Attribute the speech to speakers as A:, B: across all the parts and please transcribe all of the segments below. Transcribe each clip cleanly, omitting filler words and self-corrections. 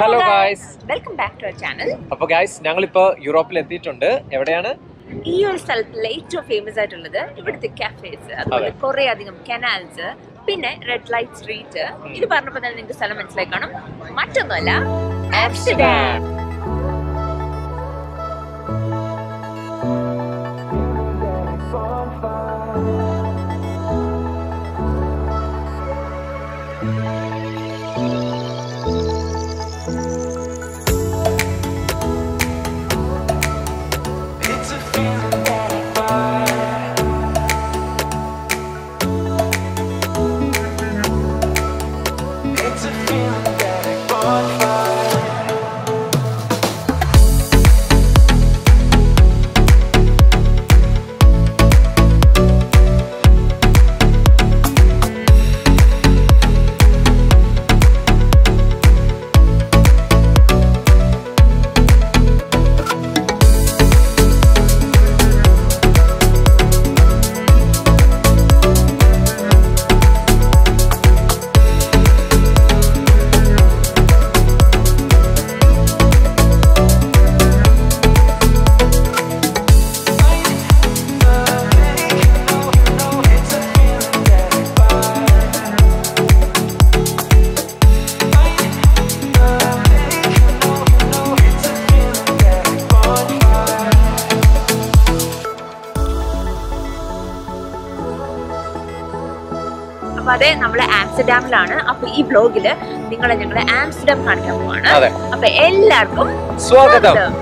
A: Hello guys.
B: Welcome back to our channel.
A: അപ്പോൾ guys, ഞങ്ങൾ ഇപ്പോൾ യൂറോപ്പിൽ എത്തിയിട്ടുണ്ട്. എവിടെയാണ്?
B: ഈ ഒരു സ്ഥലത്തിലെ ഏറ്റവും ഫേമസ് ആയിട്ടുള്ളത് ഇവിടുത്തെ cafes, അതുപോലെ കുറേ അധികം canals, പിന്നെ റെഡ് ലൈറ്റ് സ്ട്രീറ്റ്. ഇത് പറഞ്ഞപ്പോൾ തന്നെ നിങ്ങൾക്ക് സ്ഥലം മനസ്സിലായി കാണും. മറ്റൊന്നുമല്ല, ആംസ്റ്റർഡാം. അപ്പൊ അതെ, നമ്മള് ആംസ്റ്റർഡാമിലാണ്. അപ്പൊ ഈ വ്ലോഗില് ഞങ്ങളെ ആംസ്റ്റർഡാം കാണിക്കാൻ പോവാണ്. അപ്പൊ എല്ലാവർക്കും സ്വാഗതം.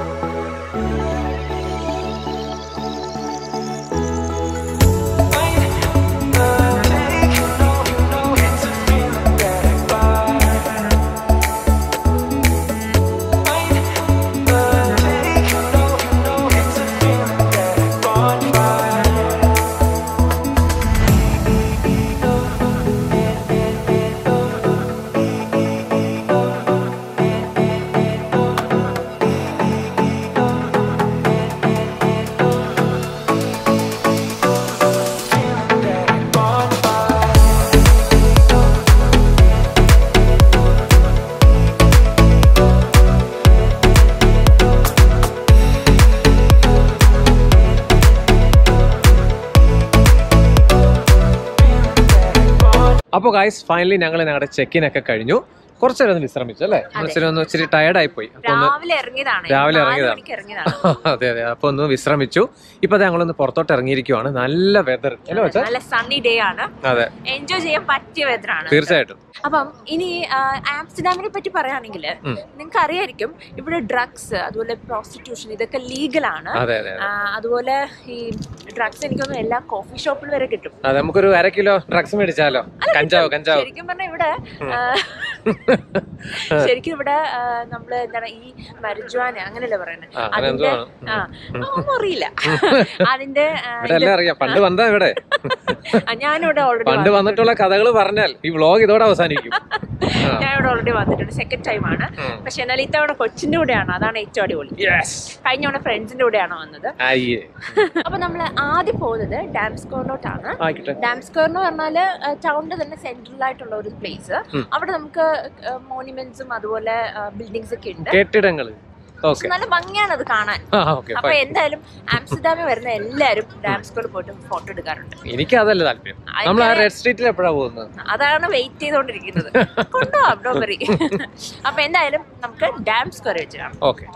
A: അപ്പോൾ ഗൈസ്, ഫൈനലി ഞങ്ങൾ ഞങ്ങളുടെ ചെക്കിൻ ഒക്കെ കഴിഞ്ഞു. കുറച്ചു നേരം വിശ്രമിച്ചു അല്ലേ? ഇച്ചിരി ടയർഡായി പോയി.
B: രാവിലെ ഇറങ്ങിയതാണ്.
A: അതെ അതെ. അപ്പൊ ഒന്ന് വിശ്രമിച്ചു. ഇപ്പൊ ഞങ്ങളൊന്ന് പുറത്തോട്ട് ഇറങ്ങിയിരിക്കുവാണ്. നല്ല വെതർ,
B: നല്ല സണ്ണി ഡേ ആണ്.
A: അതെ,
B: എൻജോയ് ചെയ്യാൻ പറ്റിയ വെതർ ആണ്
A: തീർച്ചയായിട്ടും.
B: അപ്പം ഇനി ആംസ്റ്റർഡാമിനെ പറ്റി പറയുകയാണെങ്കിൽ നിങ്ങൾക്ക് അറിയായിരിക്കും, ഇവിടെ ഡ്രഗ്സ്, അതുപോലെ പ്രോസ്റ്റിറ്റ്യൂഷൻ, ഇതൊക്കെ ലീഗലാണ്. അതുപോലെ ഈ ഡ്രഗ്സ് എനിക്കൊന്നും എല്ലാ കോഫി ഷോപ്പിൽ വരെ കിട്ടും.
A: നമുക്കൊരു 1/2 കിലോ ഡ്രഗ്സ് മേടിച്ചാലോ? കഞ്ചാവ്. ശരിക്കും
B: പറഞ്ഞാൽ ഇവിടെ നമ്മള് എന്താണ് ഈ മരിജുവാന അങ്ങനെയല്ലേ പറയുന്നത്? അതിന്റെ ഒന്നും അറിയില്ല. അതിന്റെ ഞാനിവിടെ
A: ഓൾറെഡി വന്നിട്ടുള്ള കഥകൾ പറഞ്ഞാൽ ഈ വ്ലോഗ് ഇതോടെ അവസാനിക്കും.
B: ഞാനിവിടെ ഓൾറെഡി വന്നിട്ടുണ്ട്. സെക്കൻഡ് ടൈം ആണ്. പക്ഷെ എന്നാൽ ഇത്തവണ കൊച്ചിന്റെ കൂടെയാണ്. അതാണ് ഏറ്റവും അടിപൊളി. കഴിഞ്ഞ തവണ ഫ്രണ്ട്സിന്റെ കൂടെയാണ് വന്നത്. അപ്പൊ നമ്മള് ആദ്യം പോകുന്നത് ഡാംസ്ക്വയറിലോട്ടാണ്. ഡാംസ്ക്വയർ എന്ന് പറഞ്ഞാല് ടൗണിന്റെ തന്നെ സെൻട്രൽ ആയിട്ടുള്ള ഒരു പ്ലേസ്. അവിടെ നമുക്ക് മോണ്യുമെന്റ്സും അതുപോലെ ബിൽഡിങ്സ് ഒക്കെ ഉണ്ട്,
A: കെട്ടിടങ്ങള്.
B: നല്ല ഭംഗിയാണ് അത് കാണാൻ. അപ്പൊ എന്തായാലും ആംസ്റ്റർഡാമിൽ വരുന്ന എല്ലാരും ഡാംസ്ക്വയറിൽ പോയിട്ട് ഫോട്ടോ എടുക്കാറുണ്ട്.
A: എനിക്ക് അതല്ല താല്പര്യം. നമ്മൾ ആ റെഡ് സ്ട്രീറ്റിൽ എപ്പോഴാണ് പോകുന്നത്?
B: അതാണ് വെയിറ്റ് ചെയ്തോണ്ടിരിക്കുന്നത്. കൊണ്ടുപോവാം, ഡോണ്ട് വറി. അപ്പൊ എന്തായാലും നമുക്ക് ഡാംസ്ക്വയർ വെച്ച് കാണാം.
A: ഓക്കെ.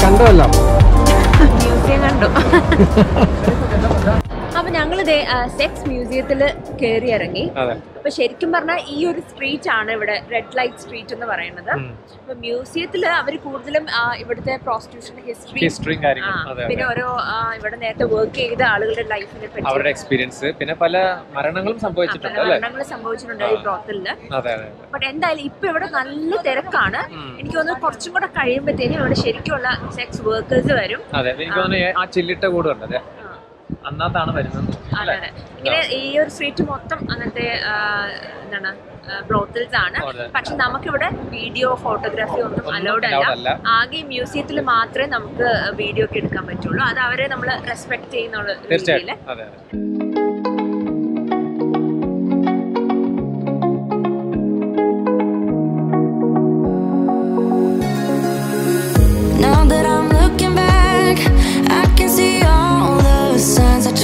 A: കണ്ടല്ലോ.
B: മ്യൂസിയം കണ്ടു. അപ്പൊ ഞങ്ങളിത് സെക്സ് മ്യൂസിയത്തിൽ കയറി ഇറങ്ങി. അപ്പൊ ശരിക്കും പറഞ്ഞാൽ ഈ ഒരു സ്ട്രീറ്റ് ആണ് ഇവിടെ റെഡ് ലൈറ്റ് സ്ട്രീറ്റ് എന്ന് പറയുന്നത്. അപ്പൊ മ്യൂസിയത്തിൽ അവർ കൂടുതലും ഇവിടുത്തെ പ്രോസ്റ്റിറ്റ്യൂഷൻ ഹിസ്റ്ററി, പിന്നെ ഓരോ ഇവിടെ നേരത്തെ വർക്ക് ചെയ്ത ആളുകളുടെ ലൈഫിനെ പറ്റി, അവരുടെ എക്സ്പീരിയൻസ്, പിന്നെ പല മരണങ്ങളും സംഭവിച്ചിട്ടുണ്ട് ഈ ബ്രോത്തലില്. ബട്ട് എന്തായാലും ഇപ്പൊ ഇവിടെ നല്ല തിരക്കാണ്. എനിക്ക് തോന്നുന്നു കുറച്ചും കൂടെ കഴിയുമ്പോഴത്തേനും ഇവിടെ ശരിക്കുള്ള സെക്സ് വർക്കേഴ്സ് വരും. അന്നാത്താണ് വരുന്നത്. അതെ, ഇങ്ങനെ ഈ ഒരു സ്ട്രീറ്റ് മൊത്തം അങ്ങനത്തെ എന്താണ് ബ്രോത്തൽസ് ആണ്. പക്ഷെ നമുക്കിവിടെ വീഡിയോ ഫോട്ടോഗ്രാഫി ഒന്നും അലൗഡ് അല്ല. ആകെ മ്യൂസിയത്തിൽ മാത്രമേ നമുക്ക് വീഡിയോ ഒക്കെ എടുക്കാൻ പറ്റുള്ളൂ. അത് അവരെ നമ്മൾ റെസ്പെക്ട് ചെയ്യുന്ന രീതിയിൽ.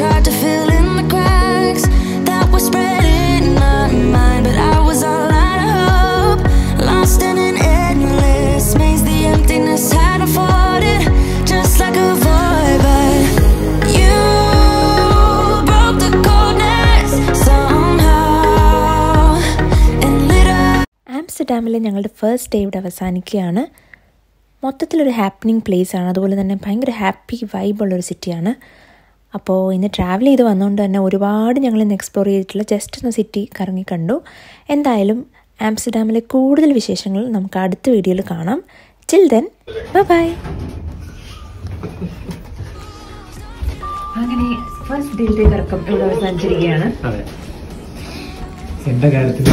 C: Tried to fill in the cracks that were spreading in my mind, but I was all out of hope, lost in an endless maze. The emptiness had unfolded just like a void, but you broke the coldness somehow and lit up.
D: ആംസ്റ്റർഡാമിലെ ഞങ്ങളുടെ first day ഇവിടെ അവസാനിക്കുകയാണ്. മൊത്തത്തിലൊരു happening place ആണ്, അതുപോലെ തന്നെ ഭയങ്കര happy വൈബുള്ളൊരു സിറ്റിയാണ്. അപ്പോൾ ഇന്ന് ട്രാവൽ ചെയ്ത് വന്നുകൊണ്ട് തന്നെ ഒരുപാട് ഞങ്ങളിന്ന് എക്സ്പ്ലോർ ചെയ്തിട്ടുള്ള ജസ്റ്റ് ഒന്ന് സിറ്റി കറങ്ങി കണ്ടു. എന്തായാലും ആംസ്റ്റർഡാമിലെ കൂടുതൽ വിശേഷങ്ങൾ നമുക്ക് അടുത്ത വീഡിയോയിൽ കാണാം. Till then bye. അങ്ങനെ ഫസ്റ്റ് ഡേയിലെ കറക്കം ഇവിടെ അവസാനിച്ചിരിക്കുകയാണ്.
A: എന്റെ കാര്യത്തിൽ